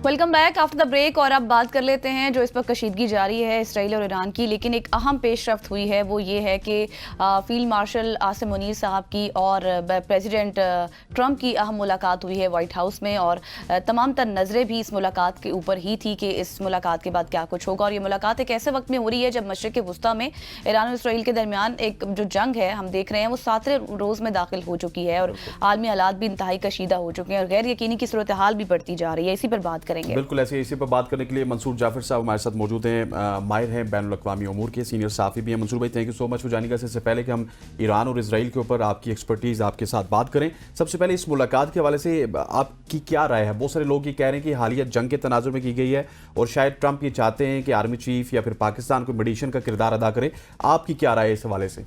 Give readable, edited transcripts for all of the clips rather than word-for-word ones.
Welcome back after the break. और अब बात कर लेते हैं जो इस पर कशीदगी जारी है इसराइल और ईरान की, लेकिन एक अहम पेशरफ्त हुई है। वो ये है कि फील्ड मार्शल आसिम मुनीर साहब की और प्रेसिडेंट ट्रंप की अहम मुलाकात हुई है वाइट हाउस में, और तमाम तर नज़रें भी इस मुलाकात के ऊपर ही थी कि इस मुलाकात के बाद क्या कुछ होगा। और ये मुलाकात एक ऐसे वक्त में हो रही है जब मशरिक़ वुस्ता में ईरान और इसराइल के दरमियान एक जो जंग है हम देख रहे हैं वो 7वें रोज़ में दाखिल हो चुकी है, और आलमी हालात भी इंतहाई कशीदा हो चुके हैं और गैर यकीनी की सूरत हाल भी बढ़ती जा रही है। इसी पर बात करेंगे। बिल्कुल ऐसे इसी पर बात करने के लिए मंसूर जाफर साहब हमारे साथ मौजूद हैं। माहिर हैं बैनुल अक़वामी उमूर के, सीनियर सहाफ़ी भी हैं। मंसूर भाई, thank you so much for जानिएगा। इससे पहले कि हम ईरान और इसराइल के ऊपर आपकी एक्सपर्टीज़ आपके साथ बात करें, सबसे पहले इस मुलाकात के हवाले से आपकी क्या राय है? बहुत सारे लोग ये कह रहे हैं कि हालिया जंग के तनाजुर में की गई है और शायद ट्रंप ये चाहते हैं कि आर्मी चीफ या फिर पाकिस्तान को मीडिएशन का किरदार अदा करे। आपकी क्या राय है इस हवाले से?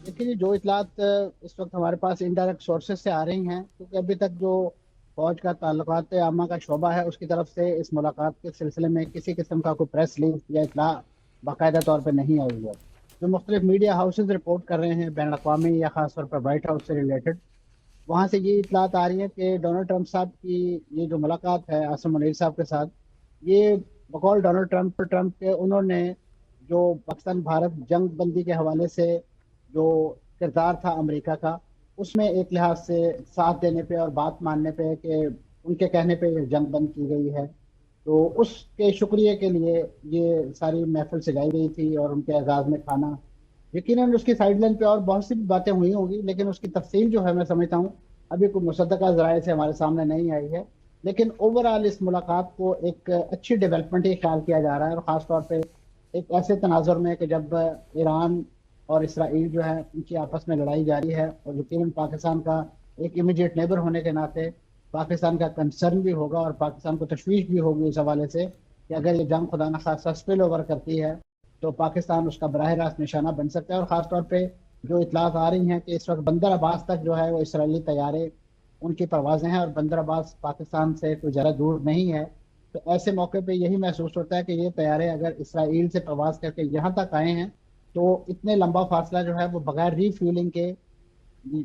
देखिए, जो इतलात इस वक्त हमारे पास इनडायरेक्ट सोर्सेज से आ रही हैं, क्योंकि अभी तक जो फौज का ताल्लुकात आमा का शोबा है उसकी तरफ से इस मुलाकात के सिलसिले में किसी किस्म का कोई प्रेस लीक या इतला बाकायदा तौर पर नहीं आई है। जो मुख्तलिफ मीडिया हाउसेज रिपोर्ट कर रहे हैं बैन अवी या ख़ास तौर पर वाइट हाउस से रिलेटेड, वहाँ से ये इतलात आ रही है कि डोनाल्ड ट्रंप साहब की ये जो मुलाकात है आसिम मुनीर साहब के साथ, ये बकौल डोनाल्ड ट्रंप के उन्होंने जो पाकिस्तान भारत जंग बंदी के हवाले से जो किरदार था अमेरिका का, उसमें एक लिहाज से साथ देने पे और बात मानने पे कि उनके कहने पे ये जंग बंद की गई है, तो उसके शुक्रिया के लिए ये सारी महफिल सजाई गई थी और उनके एजाज़ में खाना। यकीनन उसकी साइडलाइन पे और बहुत सी भी बातें हुई होगी, लेकिन उसकी तफसील जो है मैं समझता हूँ अभी कोई मुसद्दका ज़राए से हमारे सामने नहीं आई है। लेकिन ओवरऑल इस मुलाकात को एक अच्छी डेवलपमेंट ही ख्याल किया जा रहा है, और ख़ास तौर पे एक ऐसे तनाजुर में कि जब ईरान और इसराइल जो है उनकी आपस में लड़ाई जारी है, और यकीनन पाकिस्तान का एक इमीडिएट नेबर होने के नाते पाकिस्तान का कंसर्न भी होगा और पाकिस्तान को तशवीश भी होगी इस हवाले से कि अगर ये जंग खुदा न खास्ता स्पिल ओवर करती है तो पाकिस्तान उसका बराह रास्त निशाना बन सकता है। और ख़ास तौर पे जो इतलात आ रही हैं कि इस वक्त बंदर अब्बास तक जो है वो इसराइली तैयारे उनकी परवाजें हैं, और बंदर अब्बास पाकिस्तान से कोई ज़रा दूर नहीं है। तो ऐसे मौके पे यही महसूस होता है कि ये तैयारे अगर इसराइल से प्रवास करके यहाँ तक आए हैं तो इतने लंबा फासला जो है वो बगैर रीफ्यूलिंग के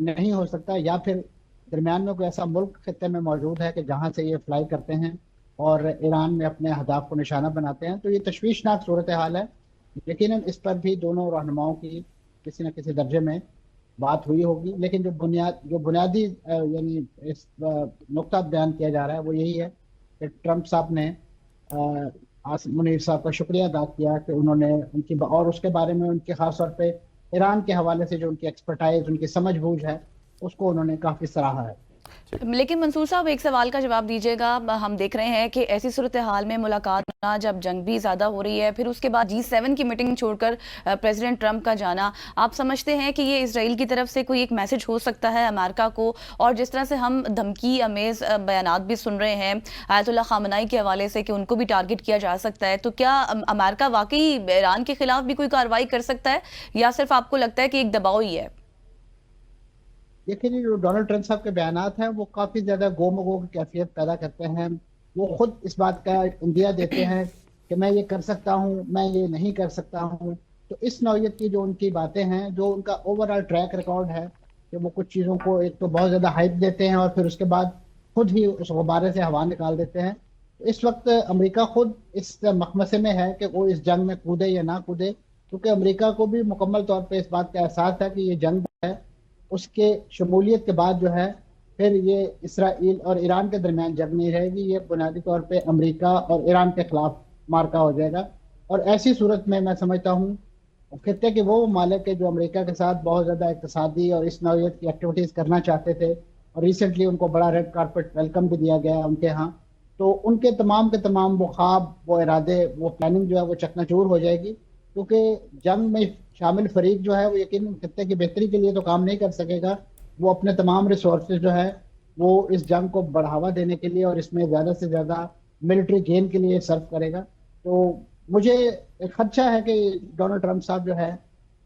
नहीं हो सकता, या फिर दरमियान में कोई ऐसा मुल्क खत्ते में मौजूद है कि जहाँ से ये फ्लाई करते हैं और ईरान में अपने अहदाफ को निशाना बनाते हैं। तो ये तशवीशनाक सूरत हाल है। यकीनन इस पर भी दोनों रहनुमाओं की किसी न किसी दर्जे में बात हुई होगी, लेकिन जो बुनियादी यानी इस नुक्ता बयान किया जा रहा है वो यही है कि ट्रंप साहब ने आसिम मुनीर साहब का शुक्रिया अदा किया कि उन्होंने उनकी और उसके बारे में उनके खास तौर पे ईरान के हवाले से जो उनकी एक्सपर्टाइज उनकी समझ बूझ है उसको उन्होंने काफ़ी सराहा है। लेकिन मंसूर साहब, एक सवाल का जवाब दीजिएगा। हम देख रहे हैं कि ऐसी सूरत हाल में मुलाकात होना, जब जंग भी ज़्यादा हो रही है, फिर उसके बाद G7 की मीटिंग छोड़कर प्रेसिडेंट ट्रंप का जाना, आप समझते हैं कि ये इसराइल की तरफ से कोई एक मैसेज हो सकता है अमेरिका को? और जिस तरह से हम धमकी अमेज बयानात भी सुन रहे हैं आयतुल्लाह खामनाई के हवाले से कि उनको भी टारगेट किया जा सकता है, तो क्या अमेरिका वाकई ईरान के खिलाफ भी कोई कार्रवाई कर सकता है, या सिर्फ आपको लगता है कि एक दबाव ही है? देखिए, जो डोनाल्ड ट्रंप साहब के बयानात हैं वो काफ़ी ज़्यादा गोमगो की कैफियत पैदा करते हैं। वो खुद इस बात का इंदिया देते हैं कि मैं ये कर सकता हूँ, मैं ये नहीं कर सकता हूँ। तो इस नौयत की जो उनकी बातें हैं, जो उनका ओवरऑल ट्रैक रिकॉर्ड है कि वो कुछ चीज़ों को एक तो बहुत ज़्यादा हाइप देते हैं और फिर उसके बाद खुद ही उस गुब्बारे से हवा निकाल देते हैं। तो इस वक्त अमेरिका खुद इस मखमसे में है कि वो इस जंग में कूदे या ना कूदे, क्योंकि अमेरिका को भी मुकम्मल तौर पर इस बात का एहसास है कि ये जंग है उसके शमूलियत के बाद जो है फिर ये इसराइल और ईरान के दरमियान जंग नहीं रहेगी, ये बुनियादी तौर पे अमेरिका और ईरान के खिलाफ मार्का हो जाएगा। और ऐसी सूरत में मैं समझता हूँ खत्ते के वो ममालिक के जो अमेरिका के साथ बहुत ज़्यादा इक़्तिसादी और इस नौयत की एक्टिविटीज़ करना चाहते थे, और रिसेंटली उनको बड़ा रेड कारपेट वेलकम भी दिया गया उनके यहाँ, तो उनके तमाम के तमाम वो ख्वाब, वो इरादे, वो प्लानिंग जो है वो चकनाचूर हो जाएगी, क्योंकि जंग में शामिल फरीक जो है वो यकीन खत्ते की बेहतरी के लिए तो काम नहीं कर सकेगा। वो अपने तमाम रिसोर्सेज जो है वो इस जंग को बढ़ावा देने के लिए और इसमें ज़्यादा से ज़्यादा मिलिट्री गेन के लिए सर्व करेगा। तो मुझे एक खदशा है कि डोनाल्ड ट्रंप साहब जो है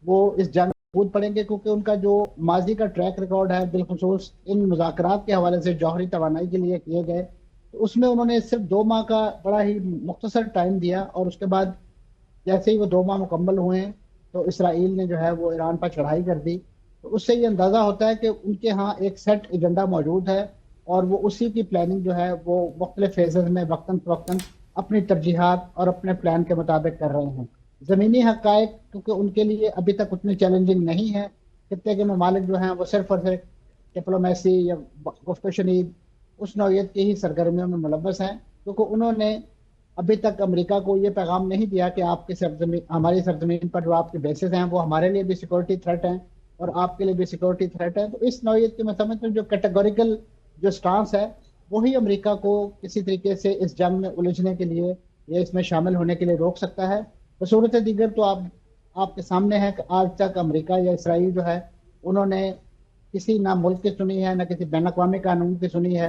वो इस जंग में कूद पड़ेंगे, क्योंकि उनका जो माजी का ट्रैक रिकॉर्ड है बिलखुसूस इन मुज़ाकरात के हवाले से जौहरी तवानाई के लिए किए गए, तो उसमें उन्होंने सिर्फ 2 माह का बड़ा ही मुख्तसर टाइम दिया, और उसके बाद जैसे ही वो 2 माह मुकम्मल हुए तो इसराइल ने जो है वो ईरान पर चढ़ाई कर दी। तो उससे ये अंदाज़ा होता है कि उनके यहाँ एक सेट एजेंडा मौजूद है और वो उसी की प्लानिंग जो है वो मुख्तलिफ फेजेस में वक्तन फवक्तन अपनी तरजीहात और अपने प्लान के मुताबिक कर रहे हैं। ज़मीनी हक़ाइक़ क्योंकि उनके लिए अभी तक उतनी चैलेंजिंग नहीं है। खित्ते के ममालिक जो हैं वो सिर्फ और सिर्फ डिप्लोमेसी या गुफ्त शनीद उस नौयत की ही सरगर्मियों में मुलव्वस हैं, क्योंकि उन्होंने अभी तक अमेरिका को ये पैगाम नहीं दिया कि आपकी सरजमीन, हमारी सरजमीन पर जो आपके बेसिस हैं वो हमारे लिए भी सिक्योरिटी थ्रेट हैं और आपके लिए भी सिक्योरिटी थ्रेट है। तो इस नौयत के मैं समझता हूँ जो कैटेगोरिकल जो स्टांस है वही अमेरिका को किसी तरीके से इस जंग में उलझने के लिए या इसमें शामिल होने के लिए रोक सकता है। बसूरत दीगर तो आपके सामने है कि आज तक अमेरिका या इसराइल जो है उन्होंने किसी ना मुल्क की सुनी है, ना किसी बैन अवी कानून की सुनी है,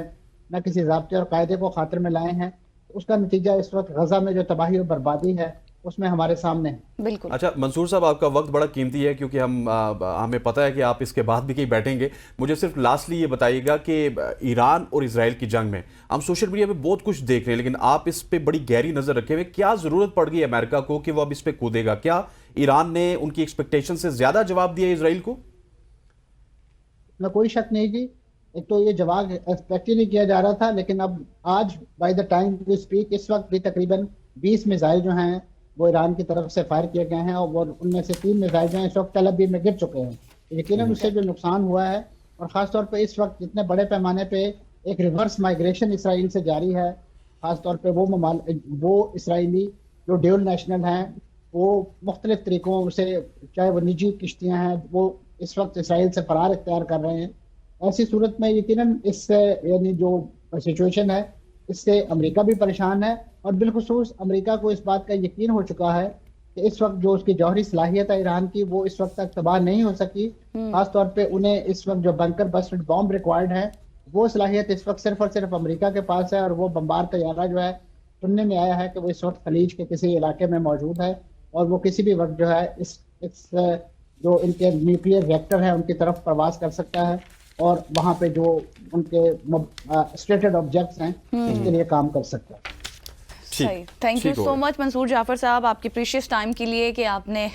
ना किसी ज़ाब्ते और कायदे को खातिर में लाए हैं। उसका नतीजा इस वक्त गजा में जो तबाही और बर्बादी है उसमें हमारे सामने है। बिल्कुल। अच्छा मंसूर साहब, आपका वक्त बड़ा कीमती है क्योंकि हमें पता है कि आप इसके बाद भी कहीं बैठेंगे। मुझे सिर्फ लास्टली ये बताइएगा कि ईरान और इसराइल की जंग में हम सोशल मीडिया पे बहुत कुछ देख रहे हैं, लेकिन आप इस पे बड़ी गहरी नजर रखे हुए, क्या जरूरत पड़ गई अमेरिका को कि वो अब इस पे कूदेगा? क्या ईरान ने उनकी एक्सपेक्टेशन से ज्यादा जवाब दिया इसराइल को? ना कोई शक नहीं जी, एक तो ये जवाब एक्सपेक्ट ही नहीं किया जा रहा था, लेकिन अब आज by the time we speak इस वक्त भी तकरीबन 20 मिसाइल जो हैं वो ईरान की तरफ से फायर किए गए हैं और उनमें से 3 मिसाइल जो हैं इस वक्त तल अवीव में गिर चुके हैं। यकीनन उससे जो नुकसान हुआ है, और ख़ासतौर पर इस वक्त जितने बड़े पैमाने पे एक रिवर्स माइग्रेशन इसराइल से जारी है, ख़ासतौर पर वो इसराइली जो ड्यूल नेशनल हैं वो मुख्तलिफ तरीक़ों से, चाहे वो निजी किश्तियाँ हैं, वो इस वक्त इसराइल से फरार इख्तियार कर रहे हैं। ऐसी सूरत में यकीनन इससे यानी जो सिचुएशन है इससे अमेरिका भी परेशान है, और बिलखुसूस अमेरिका को इस बात का यकीन हो चुका है कि इस वक्त जो उसकी जौहरी सलाहियत है ईरान की वो इस वक्त तक तबाह नहीं हो सकी। खासतौर पे उन्हें इस वक्त जो बंकर बस्टेड बॉम्ब रिक्वायर्ड है वो सलाहियत इस वक्त सिर्फ और सिर्फ अमेरिका के पास है, और वो बम्बार तैयारा जो है सुनने में आया है कि वो इस वक्त खलीज के किसी इलाके में मौजूद है और वो किसी भी वक्त जो है इस जो इनके न्यूक्लियर रिएक्टर है उनकी तरफ प्रवास कर सकता है और वहां पे जो उनके स्टेटेड ऑब्जेक्ट्स हैं उसके लिए काम कर सकता है। सही, thank you so much Mansoor Jafar साहब आपके प्रीशियस टाइम के लिए कि आपने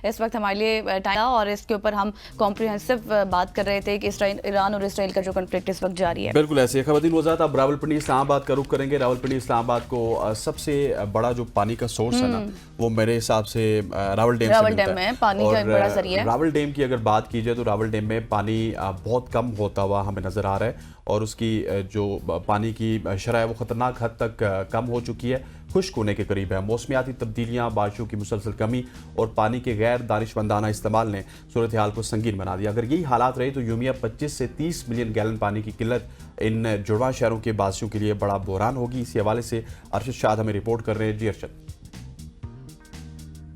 इस वक्त हमारे लिए टाइम, और इसके ऊपर हम कॉम्प्रिहेंसिव बात कर रहे थे कि ईरान और इसराइल का जो कॉन्फ्लिक्ट इस वक्त जारी है। बिल्कुल ऐसे ख़वातीन वज़ात, अब रावलपिंडी इस्लामाबाद का रुख करेंगे। रावलपिंडी इस्लामाबाद को सबसे बड़ा जो पानी का सोर्स है ना वो मेरे हिसाब से रावल डैम में पानी का एक बड़ा जरिया है। रावल डैम की अगर बात की जाए तो रावल डैम में पानी बहुत कम होता हुआ हमें नज़र आ रहा है और उसकी जो पानी की शरह है वो ख़तरनाक हद तक कम हो चुकी है, खुश्क होने के करीब है। मौसमियाती तब्दीलियाँ, बारिशों की मुसलसल कमी और पानी के गैर दानिशमंदाना इस्तेमाल ने सूरत हाल को संगीन बना दिया। अगर यही हालात रहे तो यूमिया 25 से 30 मिलियन गैलन पानी की किल्लत इन जुड़वा शहरों के बासियों के लिए बड़ा बहरान होगी। इसी हवाले से अरशद शाद हमें रिपोर्ट कर रहे हैं। जी अरशद।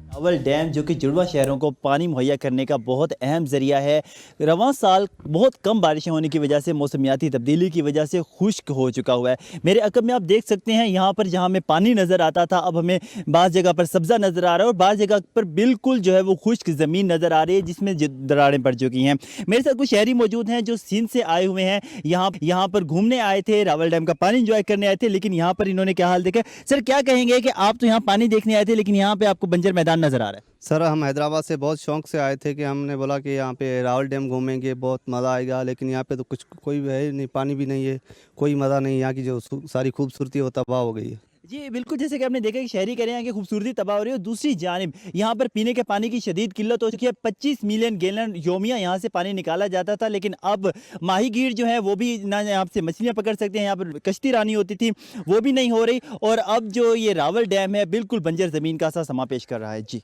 रावल डैम जो कि जुड़वा शहरों को पानी मुहैया करने का बहुत अहम ज़रिया है, रवां साल बहुत कम बारिशें होने की वजह से मौसमियाती तब्दीली की वजह से खुश्क हो चुका हुआ है। मेरे अकब में आप देख सकते हैं यहाँ पर जहाँ हमें पानी नज़र आता था अब हमें बाज़ जगह पर सब्ज़ा नज़र आ रहा है और बाज़ जगह पर बिल्कुल जो है वो खुश्क ज़मीन नज़र आ रही है जिसमें दरारें पड़ चुकी हैं। मेरे साथ कुछ शहरी मौजूद हैं जो सिंध से आए हुए हैं, यहाँ पर घूमने आए थे, रावल डैम का पानी इंजॉय करने आए थे, लेकिन यहाँ पर इन्होंने क्या हाल देखा। सर क्या कहेंगे कि आप तो यहाँ पानी देखने आए थे लेकिन यहाँ पर आपको बंजर मैदान नज़र आ रहा है? सर हम हैदराबाद से बहुत शौक से आए थे कि हमने बोला कि यहाँ पे रावल डैम घूमेंगे, बहुत मज़ा आएगा, लेकिन यहाँ पे तो कुछ कोई है नहीं, पानी भी नहीं है, कोई मज़ा नहीं। यहाँ की जो सारी खूबसूरती वो तबाह हो गई है। जी बिल्कुल, जैसे कि आपने देखा कि शहरी कह रहे हैं कि खूबसूरती तबाह हो रही है। दूसरी जानिब यहाँ पर पीने के पानी की शदीद किल्लत हो चुकी है। 25 मिलियन गैलन योमिया यहाँ से पानी निकाला जाता था, लेकिन अब माहीगीर जो है वो भी ना यहाँ से मछलियाँ पकड़ सकते हैं, यहाँ पर कश्ती रानी होती थी वो भी नहीं हो रही, और अब जो ये रावल डैम है बिल्कुल बंजर ज़मीन का सा समा पेश कर रहा है। जी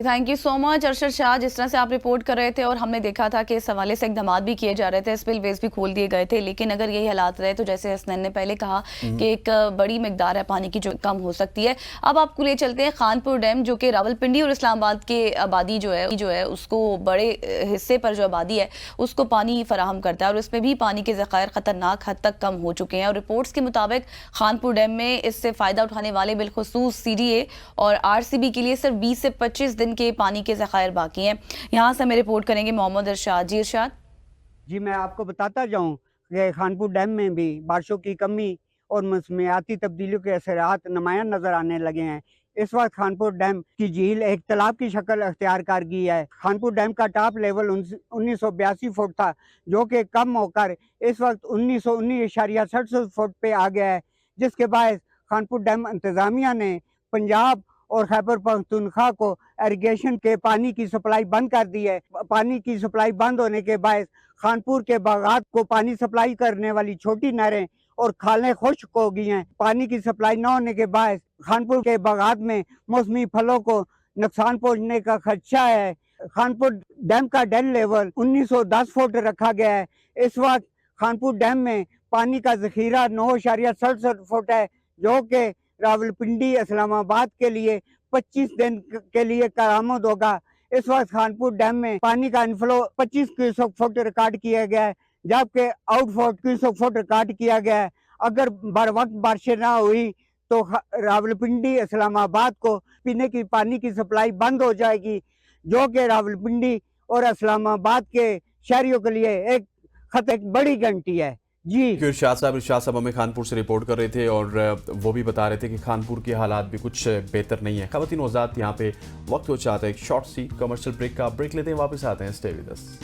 thank you so much Arshad Shah. जिस तरह से आप रिपोर्ट कर रहे थे और हमने देखा था कि इस हवाले से इकदाम भी किए जा रहे थे, स्पिलवेज भी खोल दिए गए थे, लेकिन अगर यही हालात रहे तो जैसे हसनैन ने पहले कहा कि एक बड़ी मिकदार है पानी की जो कम हो सकती है। अब आपको ले चलते हैं खानपुर डैम जो कि रावलपिंडी और इस्लामाबाद के आबादी जो है उसको बड़े हिस्से पर जो आबादी है उसको पानी फराहम करता है और उसमें भी पानी के ज़खायर ख़तरनाक हद तक कम हो चुके हैं। और रिपोर्ट्स के मुताबिक खानपुर डैम में इससे फ़ायदा उठाने वाले बिलखुसूस CDA और RCB के लिए सिर्फ 20 से 25 दिन के पानी के ज़खायर बाकी हैं। यहाँ से हमें रिपोर्ट करेंगे मोहम्मद इरशाद। जी इरशाद। जी मैं आपको बताता जाऊँ कि खानपुर डैम में भी बारिशों की कमी और मौसमियाती तब्दीलियों के असरात नुमायां नज़र आने लगे हैं। इस वक्त खानपुर डैम की झील एक तालाब की शक्ल अख्तियार कर गई है। खानपुर डैम का टॉप लेवल 1982 फुट था, जो कि कम होकर इस वक्त 1919.67 फुट पे आ गया है, जिसके बाद खानपुर डैम इंतजामिया ने पंजाब और खैबर पख्तूनख्वा को इरिगेशन के पानी की सप्लाई बंद कर दी है। पानी की सप्लाई बंद होने के बाद खानपुर के बागात को पानी सप्लाई करने वाली छोटी नहरें और खालें खुश्क हो गई हैं। पानी की सप्लाई न होने के बाद खानपुर के बागात में मौसमी फलों को नुकसान पहुंचने का खदशा है। खानपुर डैम का डेल लेवल 1910 फुट रखा गया है। इस वक्त खानपुर डैम में पानी का जखीरा 9.67 फुट है, जो कि रावलपिंडी इस्लामाबाद के लिए 25 दिन के लिए करामद होगा। इस वक्त खानपुर डैम में पानी का इनफ्लो 25 क्यूसेक फुट रिकॉर्ड किया गया है, जबकि आउटफ्लो क्यूसेक फुट रिकॉर्ड किया गया है। अगर बर वक्त बारिशें ना हुई तो रावलपिंडी इस्लामाबाद को पीने की पानी की सप्लाई बंद हो जाएगी, जो कि रावलपिंडी और इस्लामाबाद के शहरियों के लिए एक खतरे की बड़ी घंटी है। जी इरशाद साहब हमें खानपुर से रिपोर्ट कर रहे थे और वो भी बता रहे थे कि खानपुर के हालात भी कुछ बेहतर नहीं है। ख़वातीन और हज़रात यहाँ पे वक्त हो चाहता है एक शॉर्ट सी कमर्शियल ब्रेक का। ब्रेक लेते हैं, वापस आते हैं। Stay with us.